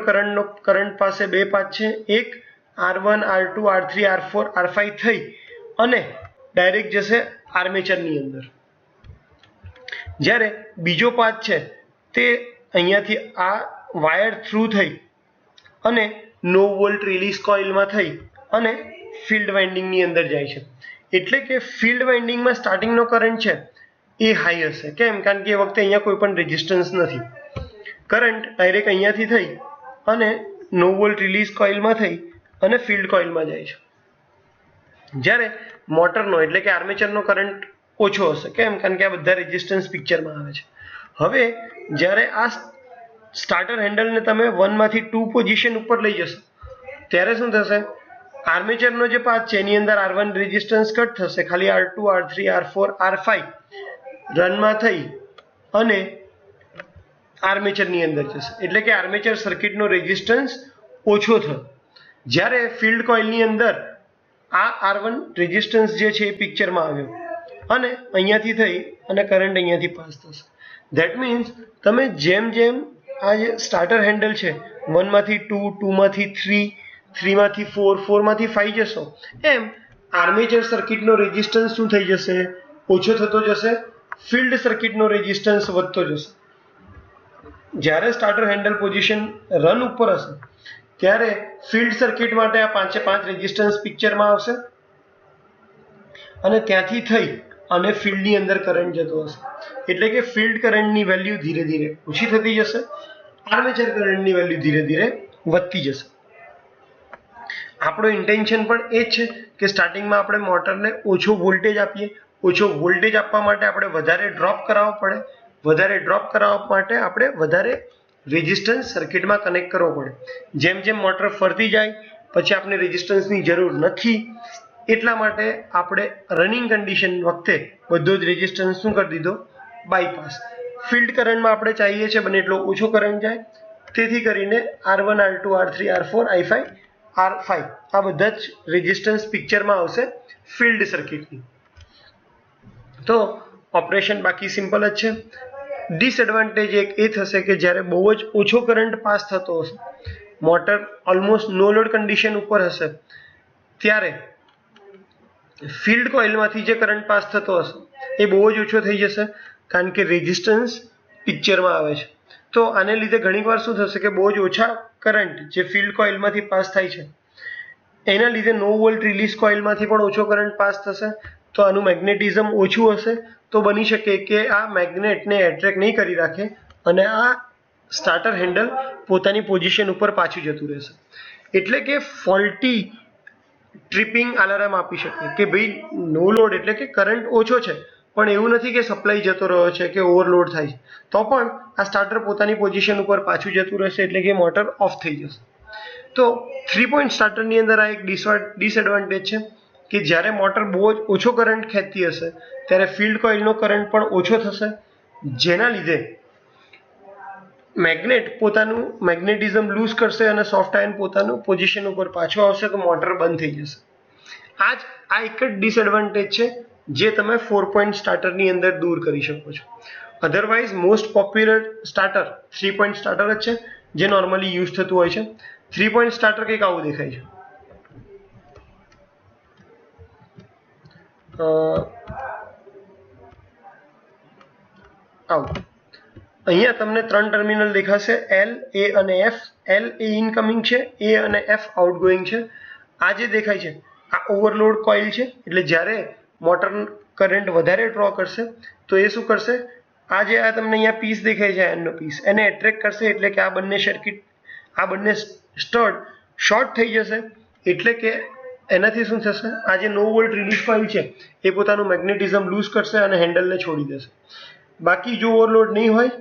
કરંટ પાસે બે પાથ છે, એક R1, R2, R3, R4, R5 થઈ અને ડાયરેક્ટ જશે આર્મેચરની અંદર. જ્યારે બીજો પાથ છે તે અહીંયાથી આ વાયર થ્રુ થઈ અને નો વોલ્ટ રિલીઝ કોઇલમાં થઈ અને ફિલ્ડ વાઇન્ડિંગની અંદર જાય છે. એટલે કે ફિલ્ડ વાઇન્ડિંગમાં સ્ટાર્ટિંગનો કરંટ છે એ હાઈ હશે. કેમ? કારણ કે એ વખતે અહીંયા કોઈ પણ રેઝિસ્ટન્સ નથી. કરંટ ડાયરેક્ટ અહીંયાથી થઈ અને નો વોલ્ટ રિલીઝ કોઇલમાં થઈ અને ફિલ્ડ કોઇલમાં જાય છે. જ્યારે મોટરનો એટલે કે આર્મેચરનો કરંટ ઓછો હશે. કેમ? કારણ કે આ બધા રેઝિસ્ટન્સ પિક્ચરમાં આવે છે. હવે જ્યારે આ સ્ટાર્ટર હેન્ડલને તમે 1 માંથી 2 પોઝિશન ઉપર લઈ જશો ત્યારે શું થશે? આર્મેચરનો જે પાથ છે એની અંદર R1 રેઝિસ્ટન્સ કટ થશે, ખાલી R2, R3, R4, R5 રનમાં થઈ અને આર્મેચરની અંદર જશે. એટલે કે આર્મેચર સર્કિટનો રેઝિસ્ટન્સ ઓછો થયો. જ્યારે ફિલ્ડ કોઇલની અંદર આ R1 રેઝિસ્ટન્સ જે છે એ પિક્ચરમાં આવ્યો અને અહીંયાથી થઈ અને કરંટ અહીંયાથી પાસ થશે. ધેટ મીન્સ તમે જેમ જેમ આ જે સ્ટાર્ટર હેન્ડલ છે 1 માંથી 2, 2 માંથી 3, 3 માંથી 4, 4 માંથી 5 જશો એમ આર્મેચર સર્કિટનો રેઝિસ્ટન્સ શું થઈ જશે? ઓછો થતો જશે. ફિલ્ડ સર્કિટનો રેઝિસ્ટન્સ વધતો જશે. જ્યારે સ્ટાર્ટર હેન્ડલ પોઝિશન રન ઉપર હશે ત્યારે ફિલ્ડ સર્કિટ માટે આ 5 5 રેઝિસ્ટન્સ પિક્ચરમાં આવશે અને ત્યાંથી થઈ અને ફિલ્ડની અંદર કરંટ જતો હશે. એટલે કે ફિલ્ડ કરંટની વેલ્યુ ધીરે ધીરે ઓછી થતી જશે, આર્મેચર કરંટની વેલ્યુ ધીરે ધીરે વધતી જશે. આપણો ઇન્ટેન્શન પણ એ જ છે કે સ્ટાર્ટિંગમાં આપણે મોટરને ઓછો વોલ્ટેજ આપીએ. ઓછો વોલ્ટેજ આપવા માટે આપણે વધારે ડ્રોપ કરાવવો પડે. વધારે ડ્રોપ કરાવવા માટે આપણે વધારે રેઝિસ્ટન્સ સર્કિટમાં કનેક્ટ કરવો પડે. જેમ જેમ મોટર ફરતી જાય પછી આપણે રેઝિસ્ટન્સની જરૂર નથી, એટલા માટે આપણે રનિંગ કન્ડિશન વખતે બધો જ રેઝિસ્ટન્સ શું કરી દીધો? બાયપાસ. ફિલ્ડ કરંટમાં આપણે ચાહીએ છીએ બને એટલો ઓછો કરંટ જાય, તેથી કરીને R1, R2, R3, R4, I5, R5 આ બધા જ રેઝિસ્ટન્સ પિક્ચરમાં આવશે ફિલ્ડ સર્કિટની. તો ઓપરેશન બાકી સિમ્પલ જ છે. ડિસએડવાન્ટેજ એક એ થશે કે જ્યારે બહુ જ ઓછો કરંટ પાસ થતો હશે, મોટર ઓલમોસ્ટ નો લોડ કન્ડિશન ઉપર હશે, ત્યારે ફિલ્ડ કોઇલમાંથી જે કરંટ પાસ થતો હશે એ બહુ જ ઓછો થઈ જશે, કારણ કે રેઝિસ્ટન્સ પિક્ચરમાં આવે છે. તો આને લીધે ઘણીવાર શું થશે કે બહુ જ ઓછા કરંટ જે ફિલ્ડ કોઇલમાંથી પાસ થાય છે એના લીધે નો વોલ્ટ રિલીઝ કોઇલમાંથી પણ ઓછો કરંટ પાસ થશે. તો આનું મેગ્નેટિઝમ ઓછું હશે, તો બની શકે કે આ મેગ્નેટને એટ્રેક્ટ નહીં કરી રાખે અને આ સ્ટાર્ટર હેન્ડલ પોતાની પોઝિશન ઉપર પાછું જતું રહેશે. એટલે કે ફોલ્ટી ટ્રિપિંગ અલાર્મ આપી શકે કે ભાઈ નો લોડ એટલે કે કરંટ ઓછો છે પણ એવું નથી કે સપ્લાય જતો રહ્યો છે કે ઓવરલોડ થાય છે, તો પણ આ સ્ટાર્ટર પોતાની પોઝિશન ઉપર પાછું જતું રહેશે એટલે કે મોટર ઓફ થઈ જશે. તો 3 પોઈન્ટ સ્ટાર્ટરની અંદર આ એક ડિસએડવાન્ટેજ છે કે જ્યારે મોટર બહુ જ ઓછો કરંટ ખેંચતી હશે ત્યારે ફિલ્ડ કોઇલનો કરંટ પણ ઓછો થશે, જેના લીધે મેગ્નેટ પોતાનું મેગ્નેટિઝમ લૂઝ કરશે અને સોફ્ટ આયર્ન પોતાનું પોઝિશન ઉપર પાછો આવશે તો મોટર બંધ થઈ જશે. આ એક જ ડિસએડવાન્ટેજ છે જે તમે 4 પોઈન્ટ સ્ટાર્ટરની અંદર દૂર કરી શકો છો. Otherwise most popular starter 3 point starter જ છે જે નોર્મલી યુઝ થતું હોય છે. 3 પોઈન્ટ સ્ટાર્ટર કંઈક આવું દેખાય છે. આવું અહીંયા તમને 3 ટર્મિનલ દેખાશે, L, A અને F. L એ ઇનકમિંગ છે, A અને F આઉટગોઈંગ છે. આ જે દેખાય છે આ ઓવરલોડ કોઇલ છે, એટલે જ્યારે મોટર કરંટ વધારે ડ્રો કરશે તો એ શું કરશે, આ જે આ તમને અહીંયા પીસ દેખાય છે આયર્નનો પીસ, એને એટ્રેક્ટ કરશે એટલે કે આ બંને સ્ટડ શોર્ટ થઈ જશે. એટલે કે એનાથી શું થશે, આ જે નો વોલ્ટ રિલીઝ કોઇલ છે એ પોતાનું મેગ્નેટિઝમ લૂઝ કરશે અને હેન્ડલને છોડી દેશે. બાકી જો ઓવરલોડ નહીં હોય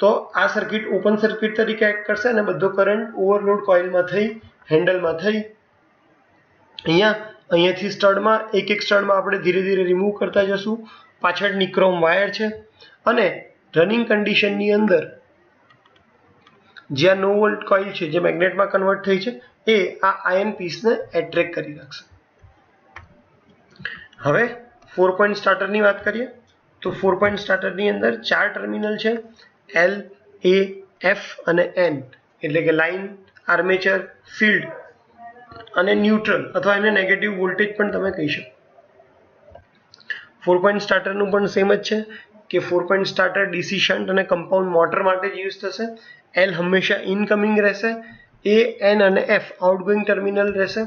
તો આ સર્કિટ ઓપન સર્કિટ તરીકે એક્ટ કરશે અને બધો કરંટ ઓવરલોડ કોઇલમાં થઈ હેન્ડલમાં થઈ અહીંયાથી સ્ટડમાં એક સ્ટડમાં આપણે ધીરે ધીરે રિમૂવ કરતા જશું. પાછળ નિક્રોમ વાયર છે અને રનિંગ કન્ડિશનની અંદર જ્યાં નો વોલ્ટ કોઇલ છે જે મેગ્નેટમાં કન્વર્ટ થઈ છે એ આ આયર્ન પીસને એટ્રેક્ટ કરી રાખશે. હવે 4 પોઈન્ટ સ્ટાર્ટરની વાત કરીએ તો 4 પોઈન્ટ સ્ટાર્ટરની અંદર 4 ટર્મિનલ છે, L, A, F અને N, એટલે કે લાઇન, આર્મેચર, ફિલ્ડ અને ન્યુટ્રલ અથવા એને નેગેટિવ વોલ્ટેજ પણ તમે કહી શકો. 4 પોઈન્ટ સ્ટાર્ટરનું પણ સેમ જ છે કે 4 પોઈન્ટ સ્ટાર્ટર ડીસી શન્ટ અને કમ્પાઉન્ડ મોટર માટે જ યુઝ થશે. L હંમેશા ઇનકમિંગ રહેશે, A, N અને F આઉટગોઈંગ ટર્મિનલ રહેશે.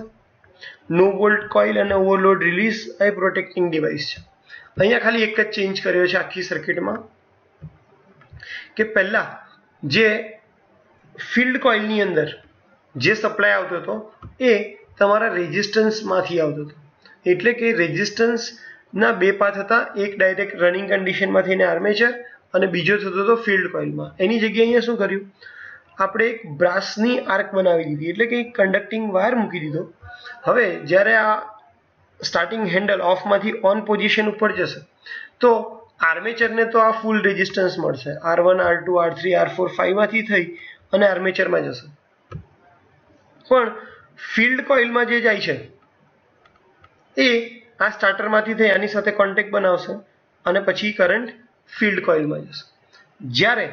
નો વોલ્ટ કોઇલ અને ઓવરલોડ રિલીઝ એ પ્રોટેક્ટિંગ ડિવાઇસ છે. અહીંયા ખાલી એક જ ચેન્જ કર્યો છે આખી સર્કિટમાં કે પહેલા જે ફિલ્ડ કોઇલની અંદર જે સપ્લાય આવતો હતો એ તમારા રેઝિસ્ટન્સમાંથી આવતો હતો. એટલે કે રેઝિસ્ટન્સના બે પાથ હતા, એક ડાયરેક્ટ રનિંગ કન્ડિશનમાં થઈને આર્મેચર અને બીજો થતો હતો ફિલ્ડ કોઇલમાં. એની જગ્યાએ અહીંયા શું કર્યું, આપણે એક બ્રાસની આર્ક બનાવી દીધી, એટલે કે એક કન્ડક્ટિંગ વાયર મૂકી દીધો. હવે જ્યારે આ સ્ટાર્ટિંગ હેન્ડલ ઓફમાંથી ઓન પોઝિશન ઉપર જશે તો આર્મેચરને તો આ ફૂલ રેઝિસ્ટન્સ મળશે, R1, R2, R3, R4, 5 માંથી થઈ અને આર્મેચરમાં જશે. પણ ફિલ્ડ કોઇલમાં જે જાય છે એ આ સ્ટાર્ટરમાંથી થઈ આની સાથે કોન્ટેક્ટ બનાવશે અને પછી કરંટ ફિલ્ડ કોઇલમાં જશે. જ્યારે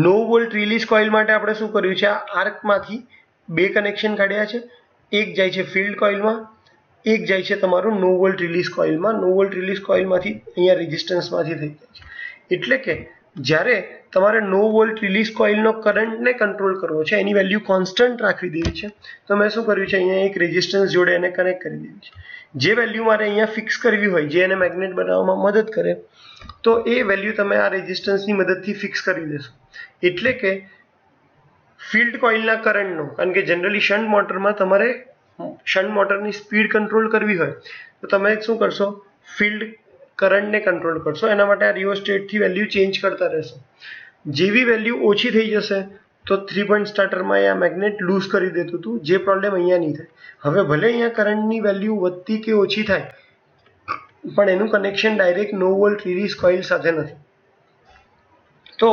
નો વોલ્ટ રિલીઝ કોઇલ માટે આપણે શું કર્યું છે, આ આર્કમાંથી બે કનેક્શન કાઢ્યા છે. એક જાય છે ફિલ્ડ કોઇલમાં, એક જાય છે તમારું નો વોલ્ટ રિલીઝ કોઇલમાં. નો વોલ્ટ રિલીઝ કોઇલમાંથી અહીંયા રેઝિસ્ટન્સમાંથી થઈ જાય છે. એટલે કે જ્યારે તમારે નો વોલ્ટ રિલીઝ કોઇલનો કરંટને કંટ્રોલ કરવો છે, એની વેલ્યુ કોન્સ્ટન્ટ રાખવી દેવી છે, તો મેં શું કર્યું છે, અહીંયા એક રેઝિસ્ટન્સ જોડે એને કનેક્ટ કરી દેવી છે. જે વેલ્યુ મારે અહીંયા ફિક્સ કરવી હોય, જે એને મેગ્નેટ બનાવવામાં મદદ કરે, તો એ વેલ્યુ તમે આ રેઝિસ્ટન્સની મદદથી ફિક્સ કરી દેશો. એટલે કે ફિલ્ડ કોઇલના કરંટનો, કારણ કે જનરલી શન્ટ મોટરમાં તમારે શન્ટ મોટરની સ્પીડ કંટ્રોલ કરવી હોય તો તમે શું કરશો, ફિલ્ડ કરંટને કંટ્રોલ કરશો. એના માટે આ રિયોસ્ટેટથી વેલ્યુ ચેન્જ કરતા રહેશો. જેવી વેલ્યુ ઓછી થઈ જશે તો 3 પોઈન્ટ સ્ટાર્ટરમાં આ મેગ્નેટ લૂઝ કરી દેતું હતું, જે પ્રોબ્લેમ અહીંયા નહીં થાય. હવે ભલે અહીંયા કરંટની વેલ્યુ વધતી કે ઓછી થાય, પણ એનું કનેક્શન ડાયરેક્ટ નો વોલ્ટ રિલીઝ કોઇલ સાથે નથી. તો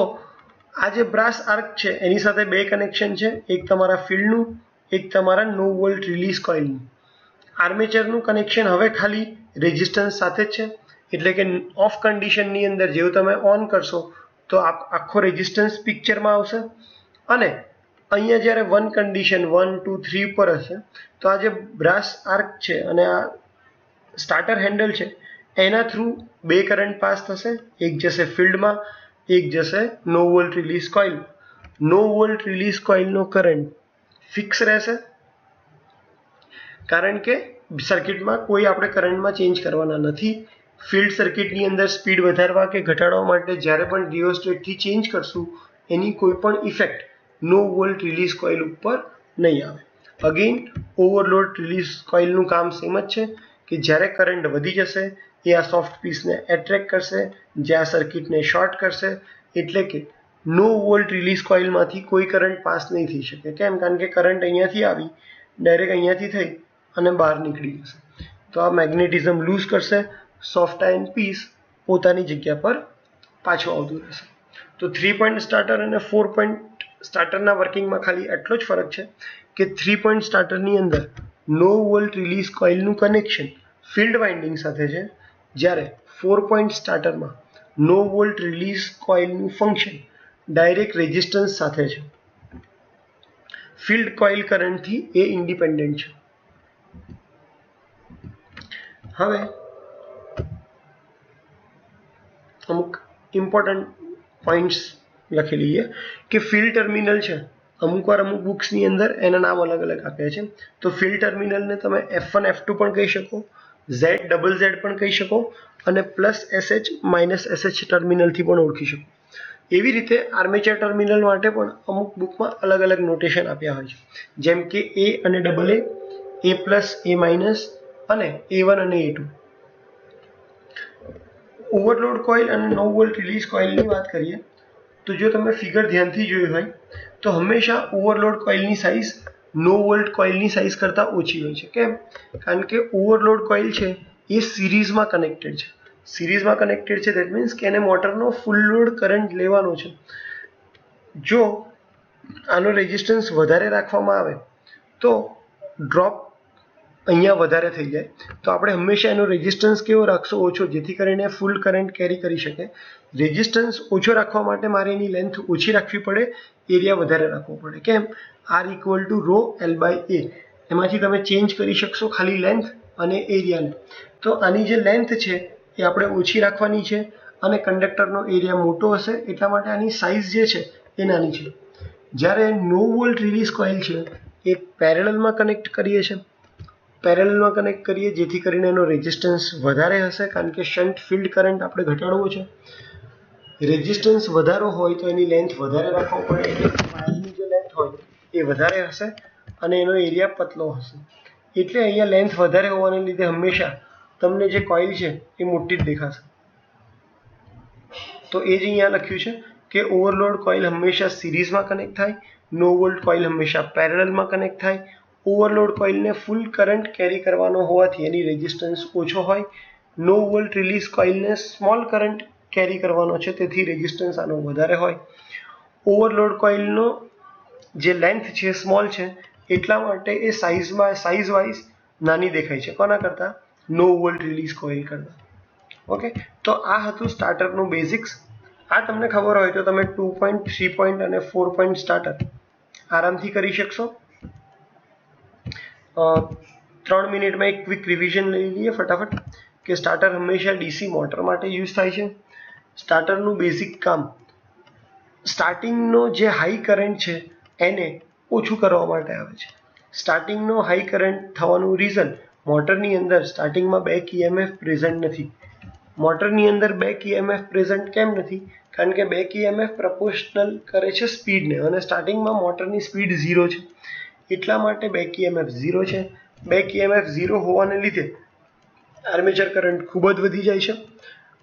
આ જે બ્રાસ આર્ક છે એની સાથે બે કનેક્શન છે, એક તમારા ફિલ્ડનું, એક તમારા નો વોલ્ટ રિલીઝ કોઇલનું. આર્મેચરનું કનેક્શન હવે ખાલી રેઝિસ્ટન્સ સાથે જ છે. એટલે કે ઓફ કન્ડિશનની અંદર જેવું તમે ઓન કરશો તો આખો રેઝિસ્ટન્સ પિક્ચરમાં આવશે, અને અહીંયા જ્યારે વન કન્ડિશન 1 2 3 પર હશે તો આ જે બ્રાસ આર્ક છે અને આ સ્ટાર્ટર હેન્ડલ છે એના થ્રુ બે કરંટ પાસ થશે. એક જશે ફિલ્ડમાં, એક જશે નો વોલ્ટ રિલીઝ કોઇલ. નો વોલ્ટ રિલીઝ કોઇલનો કરંટ ફિક્સ રહેશે, કારણ કે સર્કિટમાં કોઈ આપણે કરંટમાં ચેન્જ કરવાના નથી. ફિલ્ડ સર્કિટની અંદર સ્પીડ વધારવા કે ઘટાડવા માટે જ્યારે પણ રિયોસ્ટેટથી ચેન્જ કરશું એની કોઈ પણ ઇફેક્ટ નો વોલ્ટ રિલીઝ કોઇલ ઉપર નહીં આવે. અગેન ઓવરલોડ રિલીઝ કોઇલનું કામ સેમ જ છે કે જ્યારે કરંટ વધી જશે એ આ સોફ્ટ પીસને એટ્રેક્ટ કરશે, જે આ સર્કિટને શોર્ટ કરશે. એટલે કે નો વોલ્ટ રિલીઝ કોઇલમાંથી કોઈ કરંટ પાસ નહીં થઈ શકે. કેમ? કારણ કે કરંટ અહીંયાથી આવી ડાયરેક્ટ અહીંયાથી થઈ અને બહાર નીકળી જશે. તો આ મેગ્નેટિઝમ લૂઝ કરશે, સોફ્ટ આયર્ન પીસ પોતાની જગ્યા પર પાછું આવતું રહેશે. તો 3 પોઈન્ટ સ્ટાર્ટર અને 4 પોઈન્ટ સ્ટાર્ટરના વર્કિંગમાં ખાલી એટલો જ ફરક છે કે 3 પોઈન્ટ સ્ટાર્ટરની અંદર નો વોલ્ટ રિલીઝ કોઇલનું કનેક્શન ફિલ્ડ વાઇન્ડિંગ સાથે છે, જ્યારે 4 પોઈન્ટ સ્ટાર્ટરમાં નો વોલ્ટ રિલીઝ કોઇલનું ફંક્શન ડાયરેક્ટ રેઝિસ્ટન્સ સાથે છે. ફિલ્ડ કોઇલ કરંટથી એ ઇન્ડિપેન્ડન્ટ છે. હવે અમુક ઇમ્પોર્ટન્ટ પોઈન્ટ્સ લખી લઈએ કે ફિલ્ડ ટર્મિનલ છે, અમુક વાર અમુક બુક્સની અંદર એના નામ અલગ અલગ આપ્યા છે. તો ફિલ્ડ ટર્મિનલને તમે F1 F2 પણ કહી શકો, Z પણ કહી શકો, અને +SH -SH ટર્મિનલથી પણ ઓળખી શકો. એવી રીતે આર્મેચર ટર્મિનલ માટે પણ અમુક બુકમાં અલગ અલગ નોટેશન આપ્યા હોય છે, જેમ કે A અને AA, A+, A- અને A1 અને A2. ઓવરલોડ કોઇલ અને નો વોલ્ટ રિલીઝ કોઇલની વાત કરીએ તો જો તમે ફિગર ધ્યાનથી જોયું હોય તો હંમેશા ઓવરલોડ કોઇલની સાઇઝ નો વોલ્ટ કોઇલની સાઇઝ કરતાં ઓછી હોય છે. કેમ? કારણ કે ઓવરલોડ કોઇલ છે એ સિરીઝમાં કનેક્ટેડ છે. સિરીઝમાં કનેક્ટેડ છે દેટ મીન્સ કે એને મોટરનો ફૂલ લોડ કરંટ લેવાનો છે. જો આનો રેઝિસ્ટન્સ વધારે રાખવામાં આવે તો ડ્રોપ અહીંયા વધારે થઈ જાય. તો આપણે હંમેશા એનો રેઝિસ્ટન્સ કેવો રાખશો? ઓછો, જેથી કરીને ફૂલ કરંટ કેરી કરી શકે. રેઝિસ્ટન્સ ઓછો રાખવા માટે મારે એની લેન્થ ઓછી રાખવી પડે, એરિયા વધારે રાખવો પડે. કેમ? R = ρ L/A. એમાંથી તમે ચેન્જ કરી શકશો ખાલી લેન્થ અને એરિયાને. તો આની જે લેન્થ છે એ આપણે ઓછી રાખવાની છે, અને કંડક્ટરનો એરિયા મોટો હશે એટલા માટે આની સાઇઝ જે છે એ નાની છે. જ્યારે નો વોલ્ટ રિલીઝ કોઇલ છે એ પેરેલલમાં કનેક્ટ કરીએ છીએ, જેથી કરીને એનો રેઝિસ્ટન્સ વધારે હશે, કારણ કે શન્ટ ફિલ્ડ કરંટ આપણે ઘટાડવો છે. રેઝિસ્ટન્સ વધારો હોય તો એની લેન્થ વધારે રાખવો પડે, એટલે વાયરની જે લેન્થ હોય એ વધારે હશે અને એનો એરિયા પતલો હશે. એટલે અહીંયા લેન્થ વધારે હોવાને લીધે હંમેશા તમને જે કોઇલ છે એ મોટી જ દેખાશે. તો એ જ અહીંયા લખ્યું છે કે ઓવરલોડ કોઇલ હંમેશા સિરીઝમાં કનેક્ટ થાય, નો વોલ્ટ કોઇલ હંમેશા પેરેલલમાં કનેક્ટ થાય. ઓવરલોડ કોઇલને ફૂલ કરંટ કેરી કરવાનો હોવાથી એની રેઝિસ્ટન્સ ઓછો હોય. નો વોલ્ટ રિલીઝ કોઇલને સ્મોલ કરંટ કેરી કરવાનો છે, તેથી રેઝિસ્ટન્સ આનો વધારે હોય. ઓવરલોડ કોઇલનો જે લેન્થ છે સ્મોલ છે એટલા માટે એ સાઇઝ વાઇઝ નાની દેખાય છે કોના કરતાં? નો વોલ્ટ રિલીઝ કોઇલ કરતાં. ઓકે, તો આ હતું સ્ટાર્ટરનું બેઝિક્સ. આ તમને ખબર હોય તો તમે 2 પોઈન્ટ 3 પોઈન્ટ અને 4 પોઈન્ટ સ્ટાર્ટર આરામથી કરી શકશો. 3 મિનિટમાં એક ક્વિક રિવિઝન લઈ લઈએ ફટાફટ કે સ્ટાર્ટર હંમેશા ડીસી મોટર માટે યુઝ થાય છે. સ્ટાર્ટરનું બેઝિક કામ સ્ટાર્ટિંગનો જે હાઈ કરંટ છે એને ઓછું કરવા માટે આવે છે. સ્ટાર્ટિંગનો હાઈ કરંટ થવાનું રીઝન મોટરની અંદર સ્ટાર્ટિંગમાં બેક EMF પ્રેઝન્ટ નથી. મોટરની અંદર બેક EMF પ્રેઝન્ટ કેમ નથી? કારણ કે બેક EMF પ્રપોર્શનલ કરે છે સ્પીડને, અને સ્ટાર્ટિંગમાં મોટરની સ્પીડ 0 છે, એટલા માટે બેક EMF 0 છે. બેક EMF 0 હોવાને લીધે આર્મેચર કરંટ ખૂબ જ વધી જાય છે.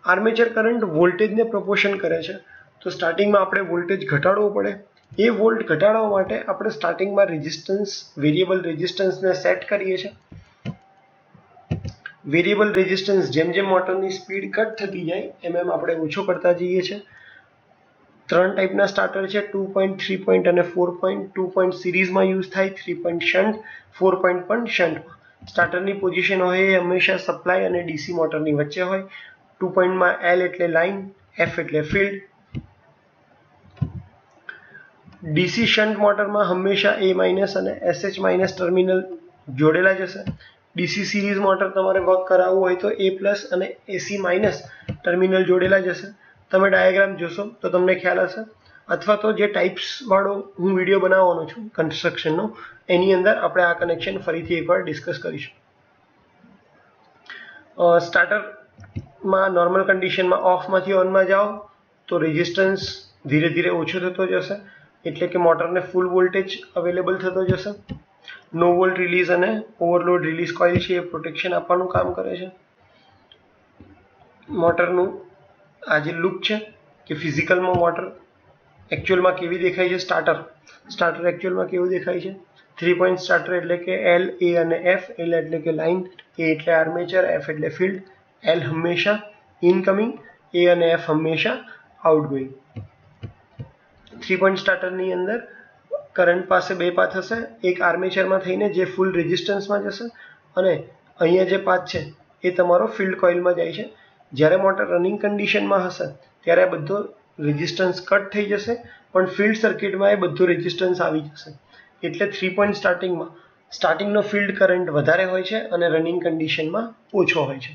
આર્મેચર કરંટ વોલ્ટેજને પ્રપોર્શન કરે છે, તો સ્ટાર્ટિંગમાં આપણે વોલ્ટેજ ઘટાડવો પડે. એ વોલ્ટ ઘટાડવા માટે આપણે સ્ટાર્ટિંગમાં રેઝિસ્ટન્સ, વેરિયેબલ રેઝિસ્ટન્સને સેટ કરીએ છીએ. વેરિયેબલ રેઝિસ્ટન્સ જેમ જેમ મોટરની સ્પીડ કટ થતી જાય એમ આપણે ઓછો કરતા જઈએ છીએ. 3 ટાઈપના સ્ટાર્ટર છે, 2 પોઈન્ટ, 3 પોઈન્ટ અને 4 પોઈન્ટ. 2 પોઈન્ટ સિરીઝમાં યુઝ થાય, 3 પોઈન્ટ શન્ટ, 4 પોઈન્ટ પણ શન્ટમાં. સ્ટાર્ટરની પોઝિશન હોય એ હંમેશા સપ્લાય અને ડીસી મોટરની વચ્ચે હોય. 2 પોઈન્ટમાં L એટલે લાઇન, F એટલે ફિલ્ડ. ડીસી શન્ટ મોટરમાં હંમેશા A- અને SH- ટર્મિનલ જોડેલા જશે. ડીસી સિરીઝ મોટર તમારે વર્ક કરાવવું હોય તો A+ અને AC- ટર્મિનલ જોડેલા જશે. તમે ડાયાગ્રામ જોશો તો તમને ખ્યાલ હશે, અથવા તો જે ટાઈપ્સ વાળો હું વિડીયો બનાવવાનો છું કન્સ્ટ્રક્શનનો, એની અંદર આપણે આ કનેક્શન ફરીથી એકવાર ડિસ્કસ કરીશું. સ્ટાર્ટરમાં નોર્મલ કન્ડિશનમાં ઓફમાંથી ઓનમાં જાઓ તો રેઝિસ્ટન્સ ધીરે ધીરે ઓછો થતો જશે, એટલે કે મોટરને ફૂલ વોલ્ટેજ અવેલેબલ થતો જશે. નો વોલ્ટ રિલીઝ અને ઓવરલોડ રિલીઝ કોઇલ છે એ પ્રોટેક્શન આપવાનું કામ કરે છે. મોટરનું આ જે લુક છે કે ફિઝિકલમાં મોટર એકચ્યુઅલમાં કેવી દેખાય છે, સ્ટાર્ટર એકચ્યુઅલમાં કેવું દેખાય છે. 3 પોઈન્ટ સ્ટાર્ટર એટલે કે L, A અને F. L એટલે કે લાઇન, A એટલે આર્મેચર, F એટલે ફિલ્ડ. L હંમેશા ઇનકમિંગ, A અને F હંમેશા આઉટગોઈંગ. 3 પોઈન્ટ સ્ટાર્ટરની અંદર કરંટ પાસે બે પાથ હશે, એક આર્મેચરમાં થઈને જે ફૂલ રેઝિસ્ટન્સમાં જશે, અને અહીંયા જે પાથ છે એ તમારો ફિલ્ડ કોઇલમાં જાય છે. જ્યારે મોટર રનિંગ કન્ડિશનમાં હશે ત્યારે આ બધો રેઝિસ્ટન્સ કટ થઈ જશે, પણ ફિલ્ડ સર્કિટમાં એ બધો રેઝિસ્ટન્સ આવી જશે. એટલે 3 પોઈન્ટ સ્ટાર્ટિંગનો ફિલ્ડ કરંટ વધારે હોય છે અને રનિંગ કન્ડિશનમાં ઓછો હોય છે.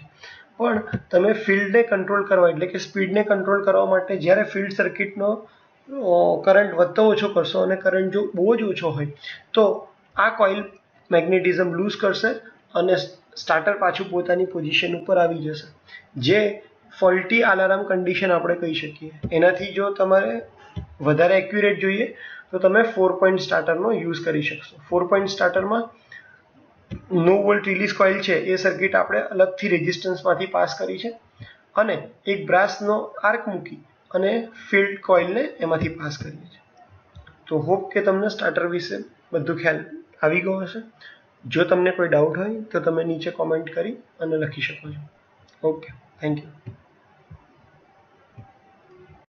પણ તમે ફિલ્ડને કંટ્રોલ કરવા એટલે કે સ્પીડને કંટ્રોલ કરવા માટે જ્યારે ફિલ્ડ સર્કિટનો કરંટ વધતો ઓછો કરશો અને કરંટ જો બહુ જ ઓછો હોય તો આ કોઇલ મેગ્નેટિઝમ લૂઝ કરશે અને સ્ટાર્ટર પાછું પોતાની પોઝિશન ઉપર આવી જશે, જે ફોલ્ટી અલાર્મ કન્ડિશન આપણે કહી શકીએ. એનાથી જો તમારે વધારે એક્યુરેટ જોઈએ તો તમે 4 પોઈન્ટ સ્ટાર્ટરનો યુઝ કરી શકશો. 4 પોઈન્ટ સ્ટાર્ટરમાં નો વોલ્ટ રિલીઝ કોઇલ છે એ સર્કિટ આપણે અલગથી રેઝિસ્ટન્સમાંથી પાસ કરી છે, અને એક બ્રાસનો આર્ક મૂકી અને ફિલ્ડ કોઇલને એમાંથી પાસ કરીએ છીએ. તો હોપ કે તમને સ્ટાર્ટર વિશે બધું ખ્યાલ આવી ગયો હશે. જો તમને કોઈ ડાઉટ હોય તો તમે નીચે કોમેન્ટ કરી અને લખી શકો છો. Okay, thank you.